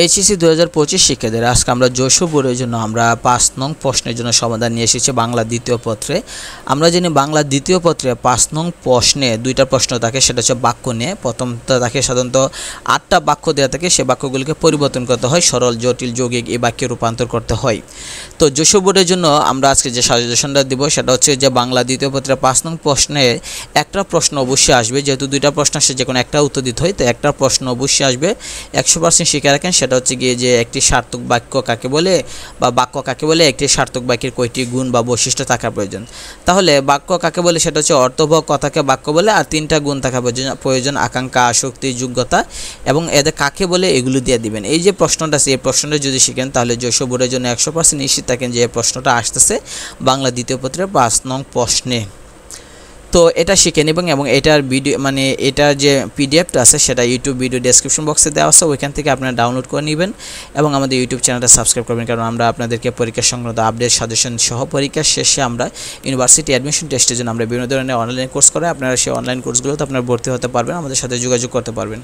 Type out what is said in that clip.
HSC 2025 শিক্ষার্থীরা আজকে আমরা যশোর বোর্ডের জন্য আমরা 5 নং প্রশ্নের জন্য সমাধান নিয়ে এসেছি বাংলা দ্বিতীয় পত্রে। আমরা জানি বাংলা দ্বিতীয় পত্রে 5 নং প্রশ্নে দুইটা প্রশ্ন থাকে, সেটা হচ্ছে বাক্য নিয়ে। প্রথমটা থাকে সাধারণত 8টা বাক্য দেওয়া থাকে, সেই বাক্যগুলিকে পরিবর্তন করতে হয়, সরল, জটিল, যৌগিক এই বাক্যে রূপান্তর করতে হয়। তো যশোর বোর্ডের জন্য আমরা আজকে যে সাজেশনটা দিব সেটা হচ্ছে যে বাংলা দ্বিতীয় পত্রে 5 নং প্রশ্নে একটা প্রশ্ন অবশ্যই আসবে, যেহেতু দুইটা প্রশ্ন আসে যে কোনো একটা উত্তর দিতে হয়, তো একটা প্রশ্ন অবশ্যই আসবে 100% শিখে রাখেন। সেটা হচ্ছে গিয়ে যে একটি সার্থক বাক্য কাকে বলে বা বাক্য কাকে বলে, একটি সার্থক বাক্যের কয়টি গুণ বা বৈশিষ্ট্য থাকা প্রয়োজন। তাহলে বাক্য কাকে বলে সেটা হচ্ছে অর্থবহ কথাকে বাক্য বলে, আর 3টা গুণ থাকা প্রয়োজন আকাঙ্ক্ষা, আসক্তি, যোগ্যতা, এবং এদের কাকে বলে এগুলো দিয়ে দিবেন। এই যে প্রশ্নটা আছে এই প্রশ্নটা যদি শিখেন তাহলে যশোর বোর্ডের জন্য 100% নিশ্চিত থাকেন যে এই প্রশ্নটা আসতেছে বাংলা দ্বিতীয় পত্রের 5 নং প্রশ্নে। তো এটা শিখে নেবেন এবং এটার ভিডিও মানে এটার যে পিডিএফটা আছে সেটা ইউটিউব ভিডিও ডেসক্রিপশন বক্সে দেওয়া আছে, ওইখান থেকে আপনারা ডাউনলোড করে নেবেন এবং আমাদের ইউটিউব চ্যানেলটা সাবস্ক্রাইব করবেন, কারণ আমরা আপনাদেরকে পরীক্ষা সংক্রান্ত আপডেট, সাজেশন সহ পরীক্ষার শেষে আমরা ইউনিভার্সিটি অ্যাডমিশন টেস্টের জন্য আমরা বিভিন্ন ধরনের অনলাইন কোর্স করাই। আপনারা সেই অনলাইন কোর্সগুলোতে আপনারা ভর্তি হতে পারবেন, আমাদের সাথে যোগাযোগ করতে পারবেন।